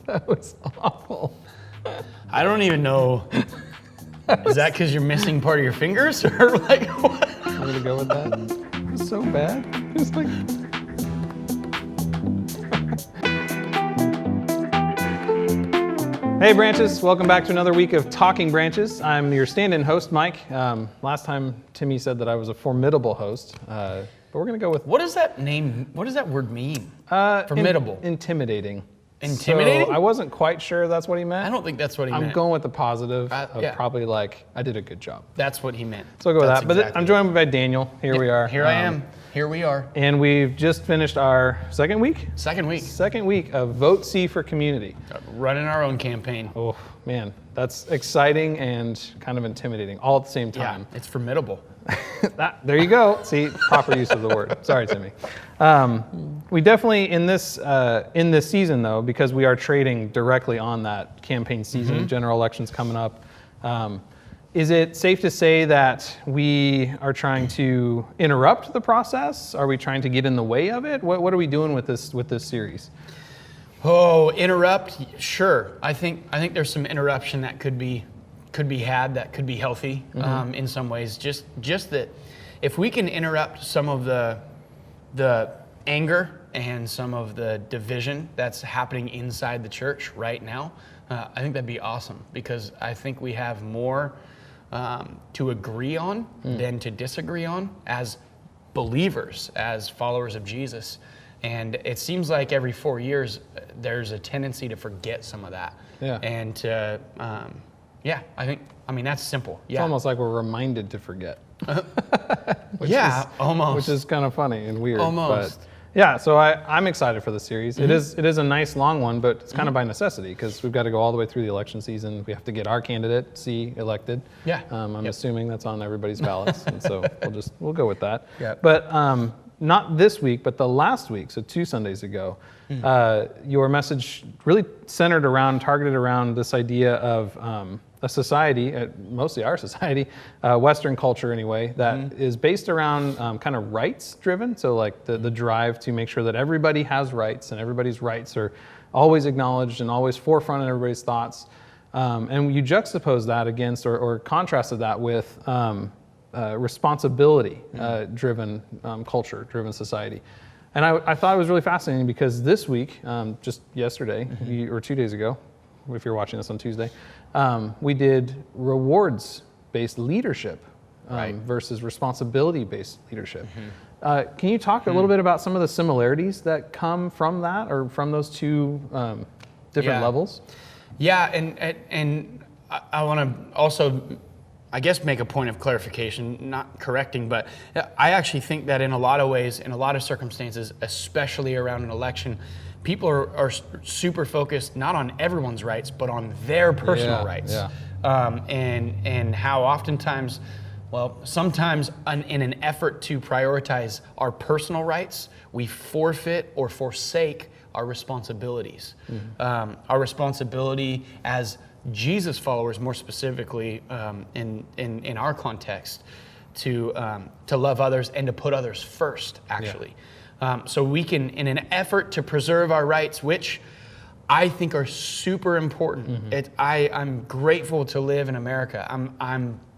That was awful. I don't even know. Is that because you're missing part of your fingers, or like what? I'm gonna go with that. It was so bad. It was like. Hey Branches, welcome back to another week of Talking Branches. I'm your stand-in host, Mike. Last time Timmy said that I was a formidable host, but we're gonna go with. What does that word mean? Formidable. Intimidating. Intimidating? So I wasn't quite sure that's what he meant. I don't think that's what he meant. I'm going with the positive of yeah. probably like, I did a good job. That's what he meant. So I'll go with That's that. But exactly I'm joined by Daniel. Here we are. Here I am. Here we are. And we've just finished our second week? Second week. Second week of Vote C for Community. Running our own campaign. Oh, man. That's exciting and kind of intimidating all at the same time. Yeah, it's formidable. There you go. See, proper use of the word. Sorry, Timmy. We definitely, in this season, though, because we are trading directly on that campaign season, general elections coming up, is it safe to say that we are trying to interrupt the process? Are we trying to get in the way of it? What are we doing with this series? Oh, interrupt? Sure. I think there's some interruption that could be had, that could be healthy in some ways. Just that if we can interrupt some of the anger and some of the division that's happening inside the church right now, I think that'd be awesome, because I think we have more to agree on than to disagree on as believers, as followers of Jesus. And it seems like every 4 years, there's a tendency to forget some of that. Yeah. And to, I mean, that's simple. It's almost like we're reminded to forget. Almost. Which is kind of funny and weird. Almost. But yeah, so I'm excited for the series. It is a nice long one, but it's kind of by necessity, because we've got to go all the way through the election season. We have to get our candidate, C, elected. Yeah. I'm assuming that's on everybody's ballots, and so we'll go with that. Yeah. But not this week, but the last week, so 2 Sundays ago, your message really targeted around this idea of a society, mostly our society, Western culture anyway, that is based around kind of rights driven. So like the drive to make sure that everybody has rights and everybody's rights are always acknowledged and always forefront in everybody's thoughts. And you juxtapose that against or contrasted that with responsibility driven culture, driven society. And I thought it was really fascinating, because this week, just yesterday, or 2 days ago, if you're watching this on Tuesday, we did rewards-based leadership versus responsibility-based leadership. Can you talk a little bit about some of the similarities that come from that, or from those two different levels? Yeah, and I want to also, I guess, make a point of clarification, not correcting, but I actually think that in a lot of ways, in a lot of circumstances, especially around an election, people are super focused not on everyone's rights, but on their personal rights. Yeah. And how oftentimes, sometimes in an effort to prioritize our personal rights, we forfeit or forsake our responsibilities. Our responsibility as Jesus followers, more specifically in our context, to love others and to put others first, actually. Yeah. So we can, in an effort to preserve our rights, which I think are super important. I'm grateful to live in America.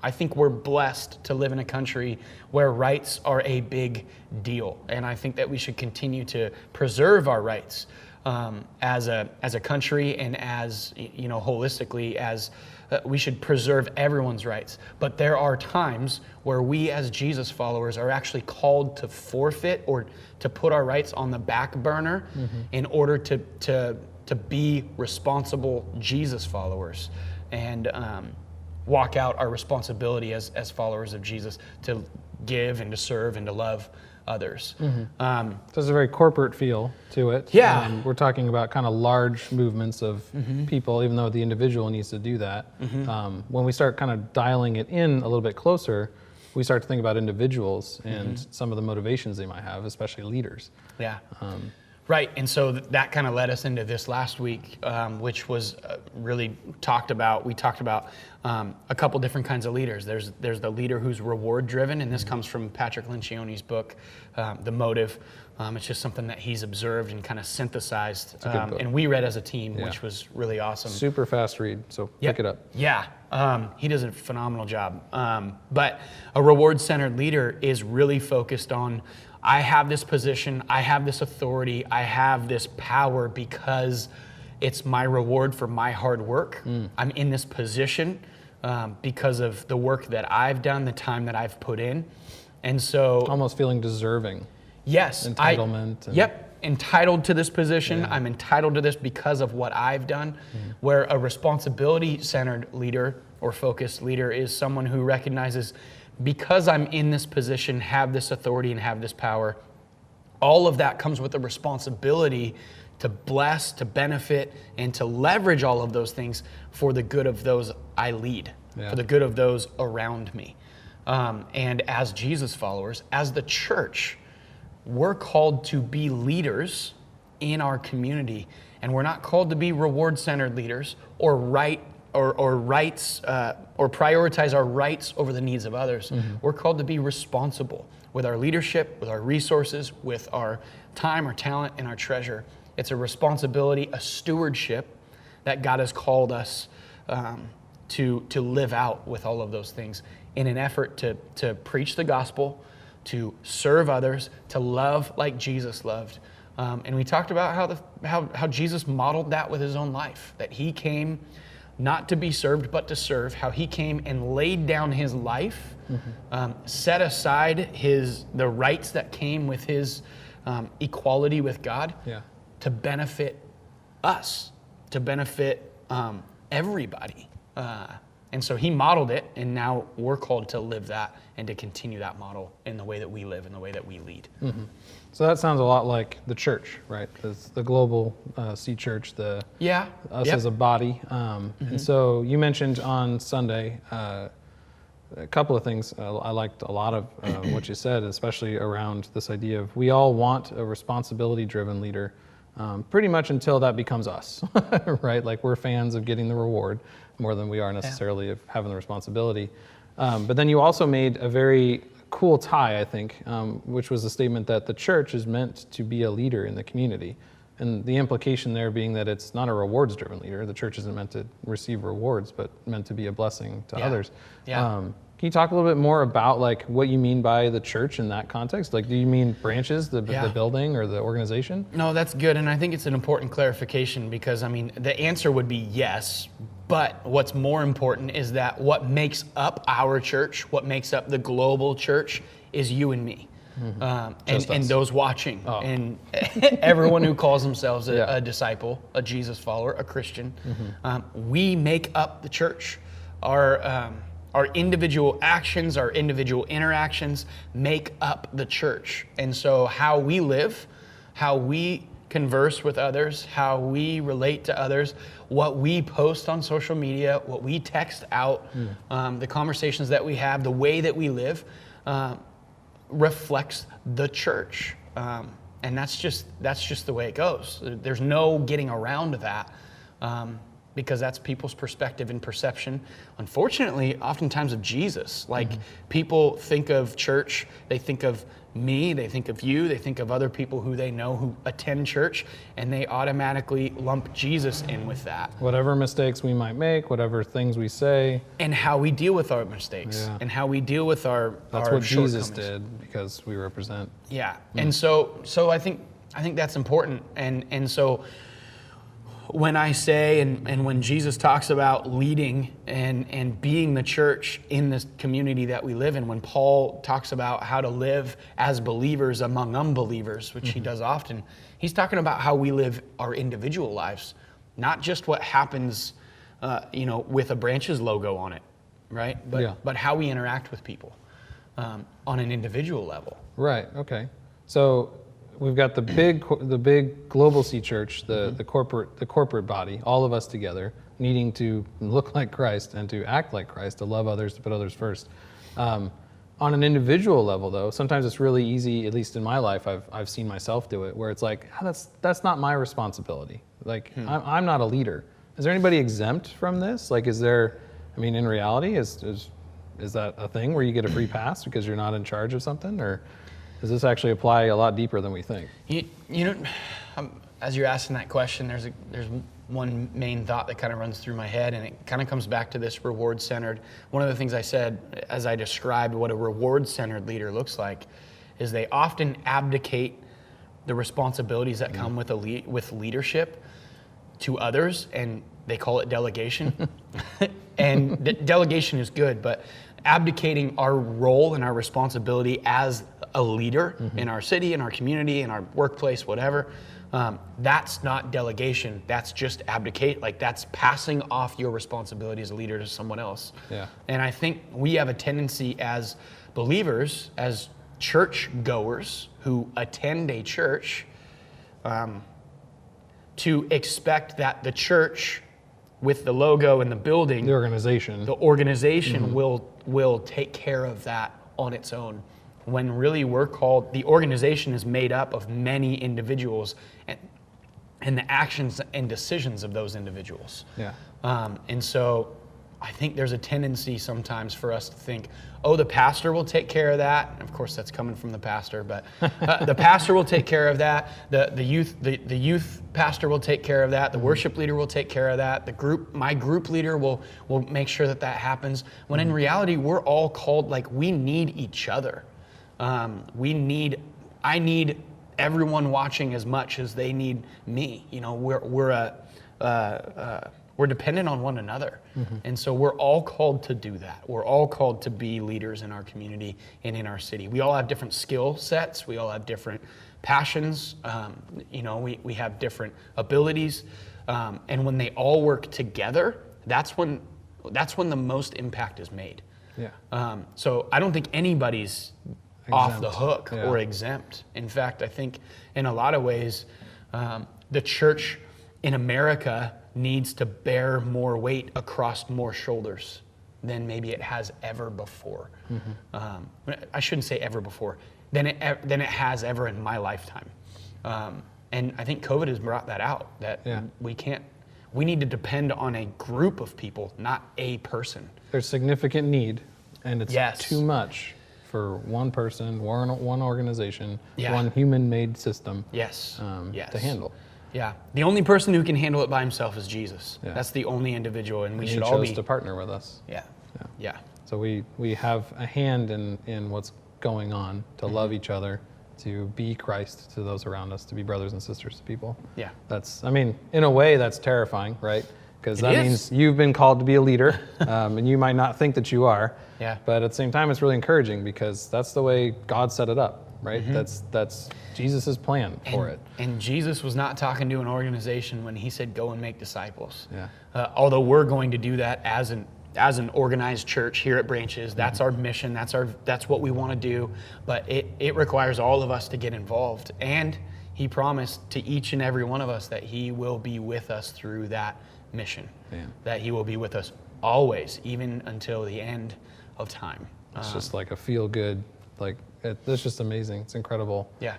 I think we're blessed to live in a country where rights are a big deal, and I think that we should continue to preserve our rights as a country, and as holistically, as we should preserve everyone's rights. But there are times where we as Jesus followers are actually called to forfeit or to put our rights on the back burner in order to be responsible Jesus followers, and walk out our responsibility as followers of Jesus to give and to serve and to love others. So there's a very corporate feel to it. Yeah. We're talking about kind of large movements of people, even though the individual needs to do that. When we start kind of dialing it in a little bit closer, we start to think about individuals and some of the motivations they might have, especially leaders. Yeah. Right, and so that kind of led us into this last week, which was really talked about. We talked about a couple different kinds of leaders. There's the leader who's reward driven, and this comes from Patrick Lencioni's book, The Motive. It's just something that he's observed and kind of synthesized, and we read as a team, which was really awesome. Super fast read, so pick it up. Yeah, he does a phenomenal job. But a reward-centered leader is really focused on, I have this position, I have this authority, I have this power because it's my reward for my hard work. I'm in this position because of the work that I've done, the time that I've put in. And so... almost feeling deserving. Yes. Entitlement. Entitled to this position. I'm entitled to this because of what I've done. Where a responsibility-centered leader or focused leader is someone who recognizes, because I'm in this position, have this authority and have this power, all of that comes with the responsibility to bless, to benefit, and to leverage all of those things for the good of those I lead, for the good of those around me. And as Jesus followers, as the church, we're called to be leaders in our community, and we're not called to be reward-centered leaders or rights or prioritize our rights over the needs of others. We're called to be responsible with our leadership, with our resources, with our time, our talent, and our treasure. It's a responsibility, a stewardship that God has called us to live out with all of those things in an effort to preach the gospel, to serve others, to love like Jesus loved. And we talked about how Jesus modeled that with his own life, that he came not to be served, but to serve, how he came and laid down his life, set aside the rights that came with his equality with God to benefit us, to benefit everybody. And so he modeled it, and now we're called to live that and to continue that model in the way that we live and the way that we lead. So that sounds a lot like the church, right? The global C Church, us as a body. And so you mentioned on Sunday a couple of things. I liked a lot of what you said, especially around this idea of we all want a responsibility-driven leader, pretty much until that becomes us, right? Like we're fans of getting the reward more than we are necessarily of having the responsibility. But then you also made a very cool tie, I think, which was a statement that the church is meant to be a leader in the community. And the implication there being that it's not a rewards-driven leader. The church isn't meant to receive rewards, but meant to be a blessing to others. Can you talk a little bit more about like what you mean by the church in that context? Like, do you mean branches, the building or the organization? No, that's good. And I think it's an important clarification because, I mean, the answer would be yes. But what's more important is that what makes up our church, what makes up the global church is you and me. And those watching and everyone who calls themselves a disciple, a Jesus follower, a Christian. We make up the church. Our individual actions, our individual interactions make up the church. And so how we live, how we converse with others, how we relate to others, what we post on social media, what we text out, the conversations that we have, the way that we live, reflects the church. And that's just the way it goes. There's no getting around that. Because that's people's perspective and perception, unfortunately, oftentimes of Jesus. Like people think of church, they think of me, they think of you, they think of other people who they know who attend church, and they automatically lump Jesus in with that. Whatever mistakes we might make, whatever things we say. And how we deal with our mistakes, and how we deal with our That's what Jesus did, because we represent. Yeah, and so I think that's important, and so when I say, and when Jesus talks about leading and being the church in this community that we live in, when Paul talks about how to live as believers among unbelievers, which he does often, he's talking about how we live our individual lives, not just what happens, with a Branches logo on it, right? But how we interact with people on an individual level. Right. Okay. So we've got the big global C Church, the corporate body, all of us together, needing to look like Christ and to act like Christ, to love others, to put others first. On an individual level, though, sometimes it's really easy. At least in my life, I've seen myself do it, where it's like, that's not my responsibility. Like I'm not a leader. is there anybody exempt from this? Like, is there, I mean, in reality, is that a thing where you get a free pass because you're not in charge of something? Or does this actually apply a lot deeper than we think? You know, as you're asking that question, there's one main thought that kind of runs through my head, and it kind of comes back to this reward-centered. One of the things I said as I described what a reward-centered leader looks like is they often abdicate the responsibilities that come with with leadership to others, and they call it delegation. And delegation is good, but abdicating our role and our responsibility as a leader in our city, in our community, in our workplace, whatever, that's not delegation. That's just abdicate. Like, that's passing off your responsibility as a leader to someone else. Yeah. And I think we have a tendency as believers, as church goers who attend a church, to expect that the church with the logo and the building, The organization will take care of that on its own. When really the organization is made up of many individuals and the actions and decisions of those individuals. Yeah. And so I think there's a tendency sometimes for us to think, oh, the pastor will take care of that. And of course, that's coming from the pastor, but the pastor will take care of that. The youth pastor will take care of that. The worship leader will take care of that. My group leader will make sure that happens. When in reality, we're all called, like, we need each other. I need everyone watching as much as they need me. You know, we're dependent on one another. And so we're all called to do that. We're all called to be leaders in our community and in our city. We all have different skill sets. We all have different passions. You know, we have different abilities. And when they all work together, that's when the most impact is made. Yeah. So I don't think anybody's off the Exempt. hook or exempt. In fact, I think in a lot of ways, the church in America needs to bear more weight across more shoulders than maybe it has ever before. I shouldn't say ever before, than it has ever in my lifetime. And I think COVID has brought that out, that we need to depend on a group of people, not a person. There's significant need, and it's too much for one person, one organization, one human-made system to handle. Yeah, the only person who can handle it by himself is Jesus. Yeah. That's the only individual, and we should He all chose be to partner with us. Yeah. So we have a hand in what's going on, to love each other, to be Christ to those around us, to be brothers and sisters to people. Yeah. That's, I mean, in a way, that's terrifying, right? Because that means you've been called to be a leader, and you might not think that you are. Yeah. But at the same time, it's really encouraging because that's the way God set it up, right? That's Jesus' plan for it. And Jesus was not talking to an organization when he said, go and make disciples. Yeah. Although we're going to do that as an organized church here at Branches. That's our mission. That's what we want to do. But it requires all of us to get involved. And he promised to each and every one of us that he will be with us through that mission. Man. That he will be with us always, even until the end of time. It's just like a feel good, like it's just amazing. It's incredible. Yeah.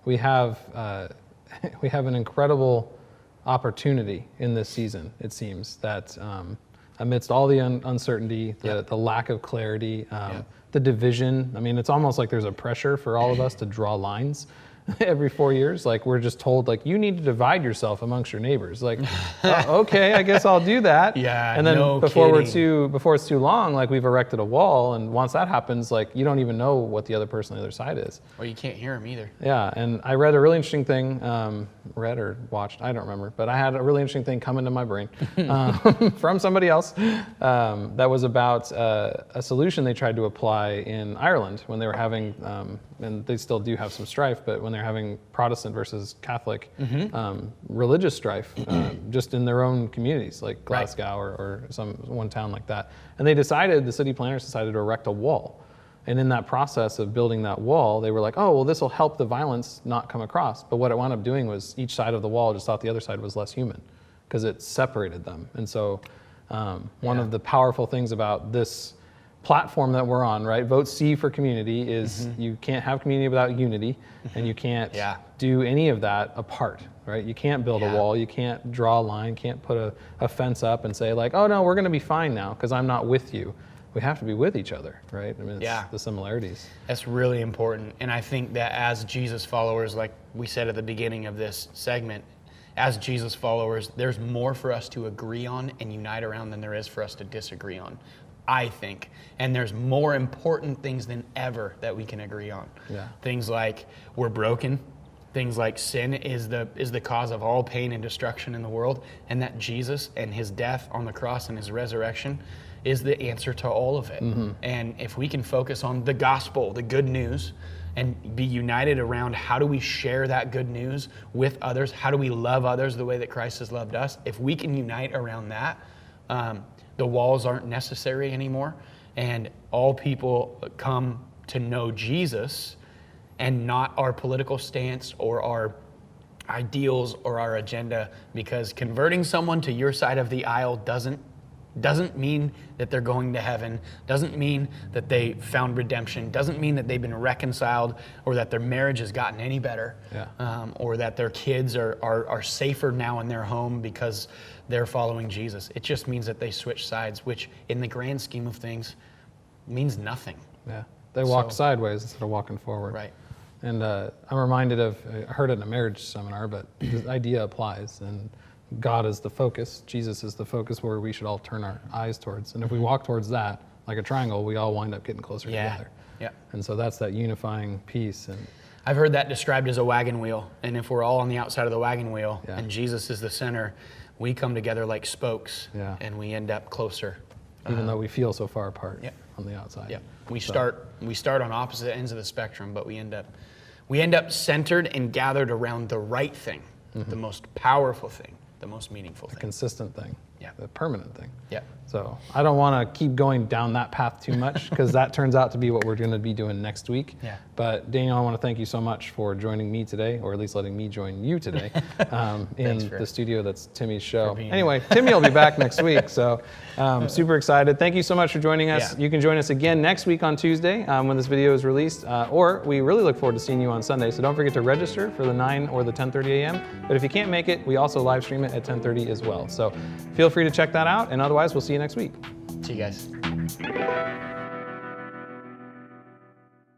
We have an incredible opportunity in this season. It seems that amidst all the uncertainty, the lack of clarity, the division. I mean, it's almost like there's a pressure for all of us to draw lines every 4 years. Like, we're just told, like, you need to divide yourself amongst your neighbors. Like, okay, I guess I'll do that. Yeah. And then no before kidding. it's too long, like, we've erected a wall, and once that happens, like, you don't even know what the other person on the other side is. Or you can't hear him either. Yeah, and I read a really interesting thing, read or watched, I don't remember, but I had a really interesting thing come into my brain from somebody else that was about a solution they tried to apply in Ireland when they were having, and they still do have some strife, but when they're having Protestant versus Catholic religious strife just in their own communities, like Glasgow or one town like that. And the city planners decided to erect a wall. And in that process of building that wall, they were like, oh, well, this will help the violence not come across. But what it wound up doing was each side of the wall just thought the other side was less human because it separated them. And so one of the powerful things about this platform that we're on, right? Vote C for community is you can't have community without unity, and you can't do any of that apart. right? You can't build a Yeah. wall. You can't draw a line. Can't put a fence up and say like, oh no, we're going to be fine now because I'm not with you. We have to be with each other, right? I mean, it's the similarities. That's really important. And I think that as Jesus followers, like we said at the beginning of this segment, as Jesus followers, there's more for us to agree on and unite around than there is for us to disagree on, I think. And there's more important things than ever that we can agree on. Yeah. Things like we're broken, things like sin is the cause of all pain and destruction in the world, and that Jesus and his death on the cross and his resurrection is the answer to all of it. And if we can focus on the gospel, the good news, and be united around how do we share that good news with others, how do we love others the way that Christ has loved us, if we can unite around that, the walls aren't necessary anymore, and all people come to know Jesus and not our political stance or our ideals or our agenda, because converting someone to your side of the aisle doesn't mean that they're going to heaven, doesn't mean that they found redemption, doesn't mean that they've been reconciled or that their marriage has gotten any better, or that their kids are safer now in their home because they're following Jesus. It just means that they switch sides, which in the grand scheme of things means nothing. Yeah, they walked sideways instead of walking forward. Right. And I'm reminded of, I heard it in a marriage seminar, but the idea applies. And God is the focus, Jesus is the focus where we should all turn our eyes towards. And if we walk towards that, like a triangle, we all wind up getting closer together. Yeah. And so that's that unifying piece. And I've heard that described as a wagon wheel. And if we're all on the outside of the wagon wheel and Jesus is the center, we come together like spokes and we end up closer. Even though we feel so far apart on the outside. Yeah. We start on opposite ends of the spectrum, but we end up centered and gathered around the right thing, the most powerful thing, the most meaningful thing. The consistent thing. Yeah. The permanent thing. Yeah. So I don't want to keep going down that path too much because that turns out to be what we're going to be doing next week. Yeah. But Daniel, I want to thank you so much for joining me today, or at least letting me join you today in the studio that's Timmy's show. Anyway, Timmy will be back next week, so super excited. Thank you so much for joining us. Yeah. You can join us again next week on Tuesday when this video is released, or we really look forward to seeing you on Sunday. So don't forget to register for the 9 or the 10:30 a.m. But if you can't make it, we also live stream it at 10:30 as well. So feel free to check that out, and otherwise we'll see you next week. See you guys.